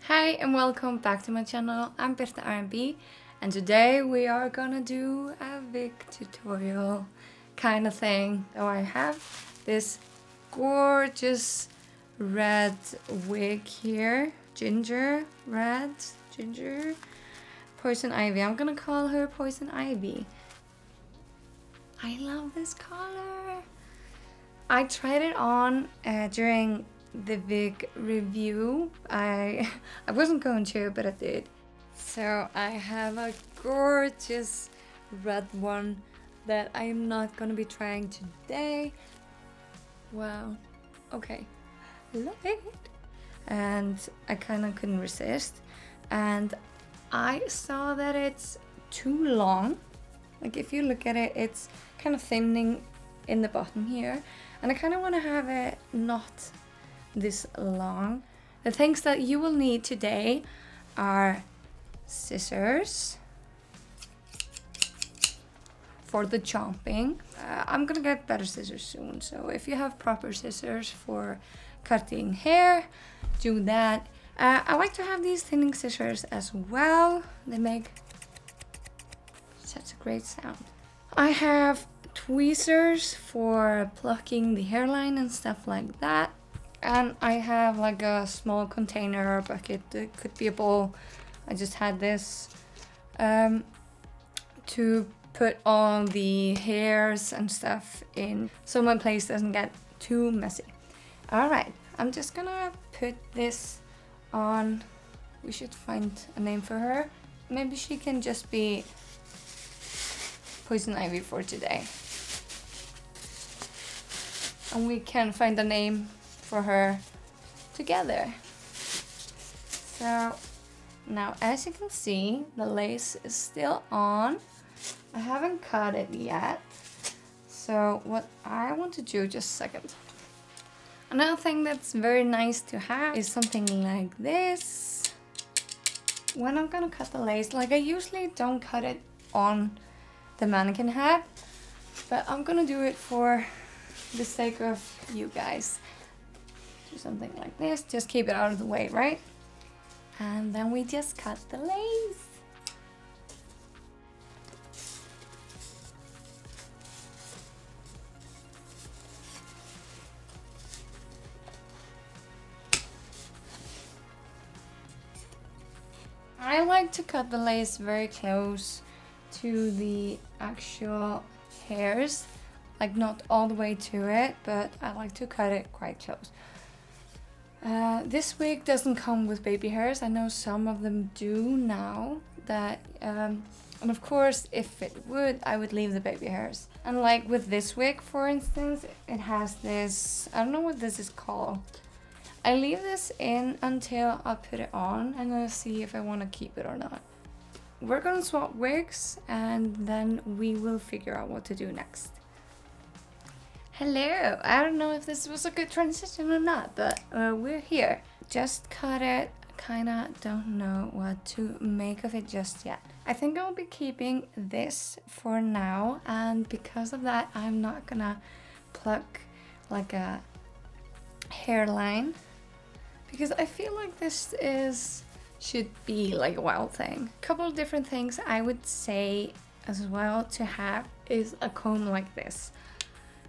Hi and welcome back to my channel. I'm birtaran and today we are gonna do a wig tutorial kind of thing. So I have this gorgeous red wig here, ginger poison ivy. I'm gonna call her poison ivy. I love this color. I tried it on during the wig review. I wasn't going to, but I did. So I have a gorgeous red one that I'm not gonna be trying today. Wow, okay, love it. And I kind of couldn't resist, and I saw that it's too long. Like if you look at it, it's kind of thinning in the bottom here, and I kind of want to have it not this long. The things that you will need today are scissors for the chopping. I'm gonna get better scissors soon, so if you have proper scissors for cutting hair, do that. I like to have these thinning scissors as well. They make such a great sound. I have tweezers for plucking the hairline and stuff like that. And I have like a small container or bucket, it could be a bowl. I just had this to put all the hairs and stuff in so my place doesn't get too messy. Alright, I'm just gonna put this on. We should find a name for her. Maybe she can just be Poison Ivy for today. And we can find a name for her together. So now, as you can see, the lace is still on. I haven't cut it yet. So what I want to do, just a second. Another thing that's very nice to have is something like this. When I'm gonna cut the lace, like I usually don't cut it on the mannequin head, but I'm gonna do it for the sake of you guys. Do something like this, just keep it out of the way, right? And then we just cut the lace. I like to cut the lace very close to the actual hairs, like not all the way to it, but I like to cut it quite close. This wig doesn't come with baby hairs. I know some of them do now. And of course, if it would, I would leave the baby hairs. And like with this wig, for instance, it has this, I don't know what this is called. I leave this in until I put it on. I'm gonna see if I want to keep it or not. We're gonna swap wigs and then we will figure out what to do next. Hello, I don't know if this was a good transition or not, but we're here. Just cut it, kinda don't know what to make of it just yet. I think I'll be keeping this for now, and because of that, I'm not gonna pluck like a hairline, because I feel like this should be like a wild thing. A couple of different things I would say as well to have is a comb like this.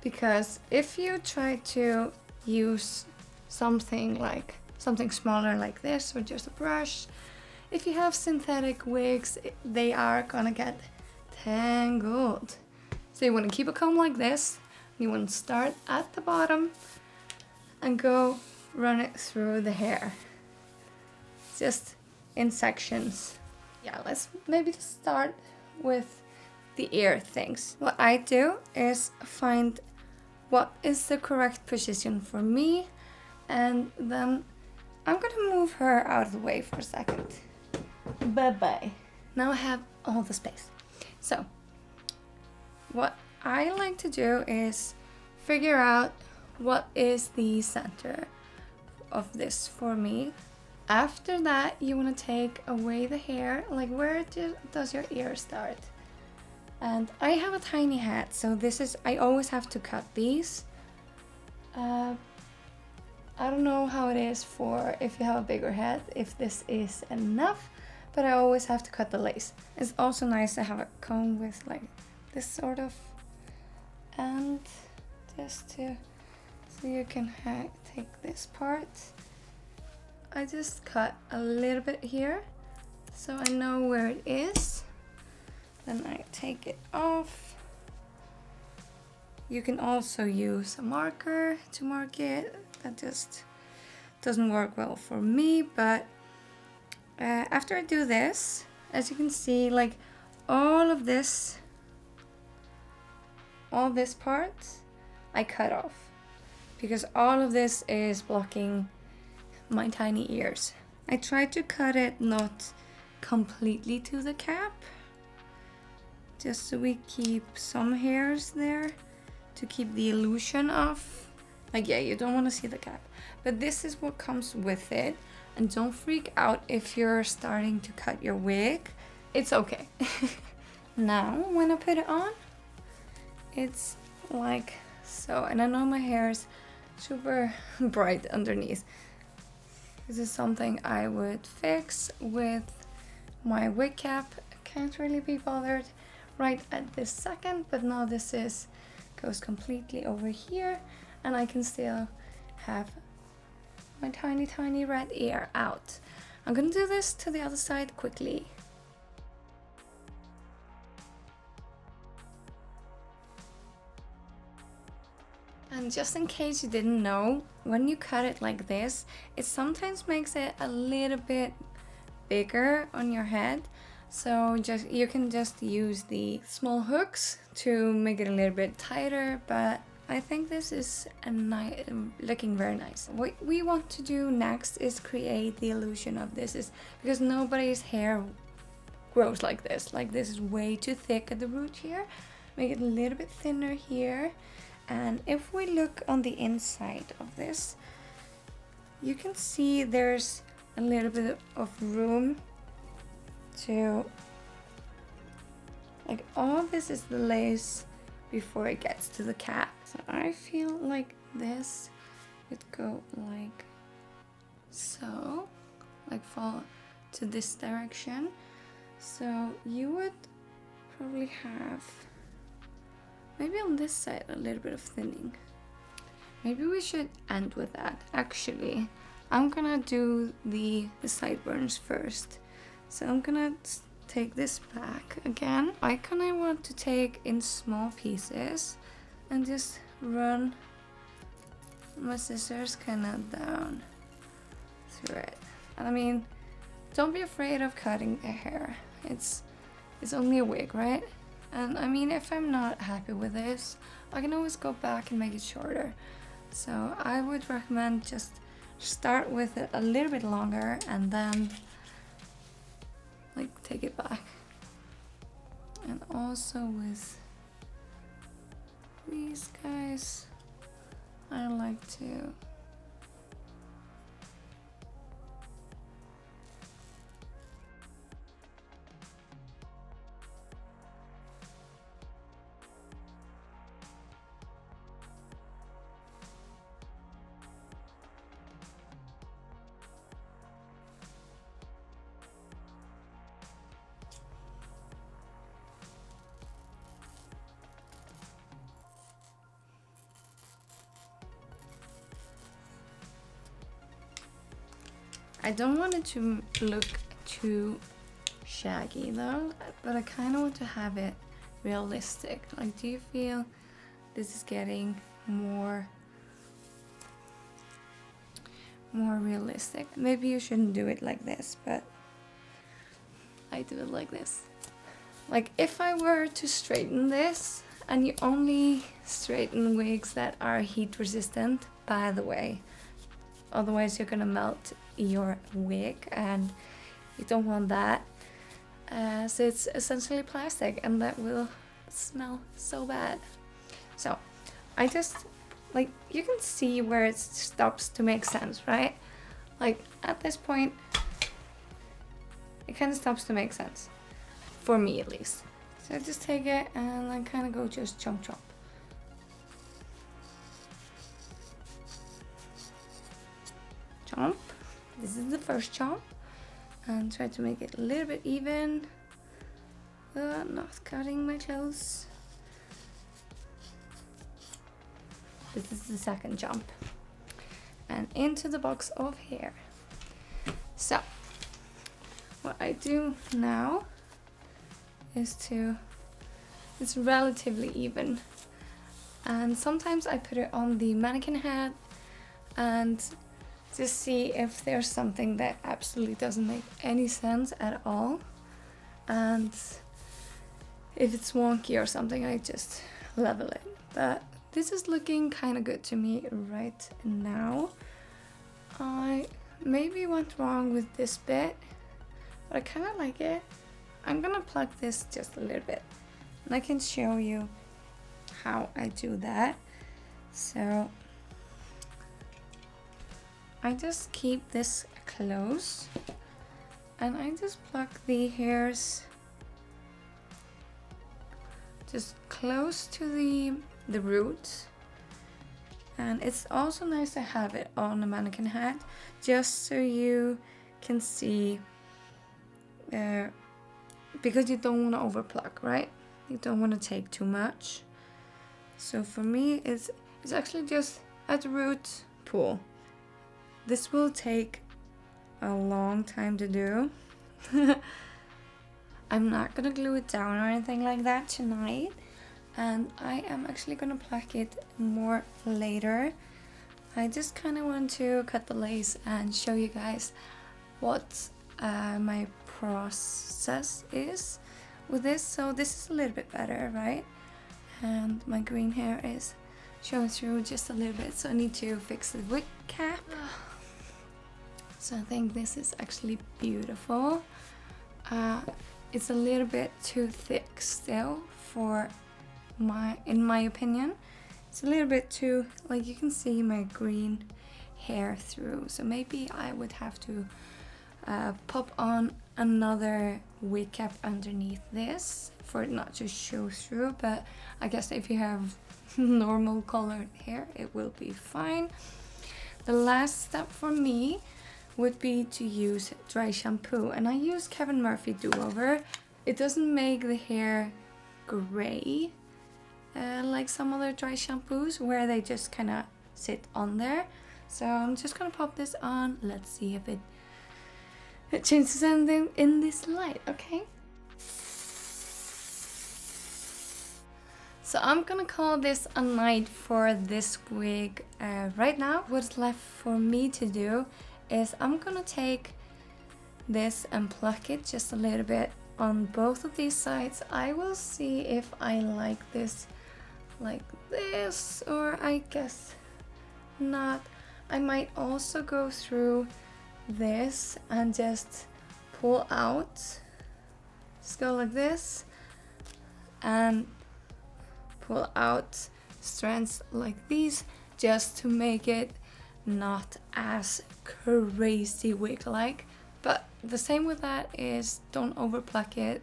Because if you try to use something smaller like this or just a brush, if you have synthetic wigs, they are gonna get tangled. So you want to keep a comb like this. You want to start at the bottom and go run it through the hair, just in sections. Yeah, let's maybe start with the ear things. What I do is find what is the correct position for me, and then I'm gonna move her out of the way for a second. Bye-bye. Now I have all the space. So what I like to do is figure out what is the center of this for me. After that, you want to take away the hair, like where does your ear start? And I have a tiny head, so I always have to cut these. I don't know how it is for if you have a bigger head, if this is enough, but I always have to cut the lace. It's also nice to have a comb with like this sort of end, just to, so you can take this part. I just cut a little bit here, so I know where it is. Then I take it off. You can also use a marker to mark it. That just doesn't work well for me, but after I do this, as you can see, like all this part, I cut off because all of this is blocking my tiny ears. I tried to cut it not completely to the cap, just so we keep some hairs there to keep the illusion of, like, yeah, you don't want to see the cap, but this is what comes with it. And don't freak out if you're starting to cut your wig, it's okay. Now when I put it on, it's like so, and I know my hair is super bright underneath. This is something I would fix with my wig cap. I can't really be bothered right at this second, but now this goes completely over here, and I can still have my tiny red ear out. I'm gonna do this to the other side quickly. And just in case you didn't know, when you cut it like this, it sometimes makes it a little bit bigger on your head. So you can just use the small hooks to make it a little bit tighter, but I think this is looking very nice. What we want to do next is create the illusion of this, is because nobody's hair grows like this. Like, this is way too thick at the root here. Make it a little bit thinner here. And if we look on the inside of this, you can see there's a little bit of room to, like, all this is the lace before it gets to the cap. So I feel like this would go like so, like fall to this direction. So you would probably have, maybe on this side, a little bit of thinning. Maybe we should end with that. Actually, I'm gonna do the sideburns first. So I'm gonna take this back again. I kind of want to take in small pieces and just run my scissors kind of down through it. And I mean, don't be afraid of cutting the hair. It's only a wig, right? And I mean, if I'm not happy with this, I can always go back and make it shorter. So I would recommend just start with it a little bit longer and then like take it back. And also with these guys, I like to I don't want it to look too shaggy though, but I kind of want to have it realistic. Like, do you feel this is getting more realistic? Maybe you shouldn't do it like this, but I do it like this. Like, if I were to straighten this, and you only straighten wigs that are heat resistant, by the way, otherwise you're gonna melt your wig and you don't want that. So it's essentially plastic, and that will smell so bad. So I just, like, you can see where it stops to make sense, right? Like, at this point it kind of stops to make sense, for me at least. So I just take it and then kind of go just chomp chomp. jump. This is the first jump, and try to make it a little bit even. Not cutting my clothes. This is the second jump, and into the box of hair. So what I do now is it's relatively even, and sometimes I put it on the mannequin head and just see if there's something that absolutely doesn't make any sense at all, and if it's wonky or something I just level it. But this is looking kind of good to me right now. I maybe went wrong with this bit, but I kind of like it. I'm gonna pluck this just a little bit, and I can show you how I do that. So I just keep this close, and I just pluck the hairs just close to the roots. And it's also nice to have it on a mannequin head, just so you can see, because you don't want to overpluck, right? You don't want to take too much. So for me, it's actually just at the root, pull. This will take a long time to do. I'm not gonna glue it down or anything like that tonight, and I am actually gonna pluck it more later. I just kind of want to cut the lace and show you guys what my process is with this. So this is a little bit better, right? And my green hair is showing through just a little bit, so I need to fix the wig cap. So I think this is actually beautiful. It's a little bit too thick still in my opinion. It's a little bit too, like, you can see my green hair through. So maybe I would have to pop on another wig cap underneath this for it not to show through. But I guess if you have normal colored hair, it will be fine. The last step for me would be to use dry shampoo, and I use Kevin Murphy Do-Over. It doesn't make the hair gray like some other dry shampoos where they just kind of sit on there. So I'm just gonna pop this on. Let's see if it changes anything in this light, okay? So I'm gonna call this a night for this wig right now. What's left for me to do is I'm gonna take this and pluck it just a little bit on both of these sides. I will see if I like this like this, or I guess not. I might also go through this and just pull out. Just go like this and pull out strands like these, just to make it not as crazy wig-like. But the same with that is don't overpluck it.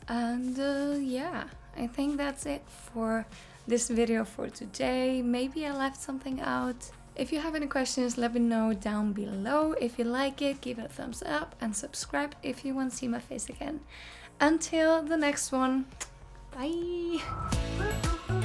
And yeah, I think that's it for this video for today. Maybe I left something out. If you have any questions, let me know down below. If you like it, give it a thumbs up and subscribe if you want to see my face again. Until the next one, bye!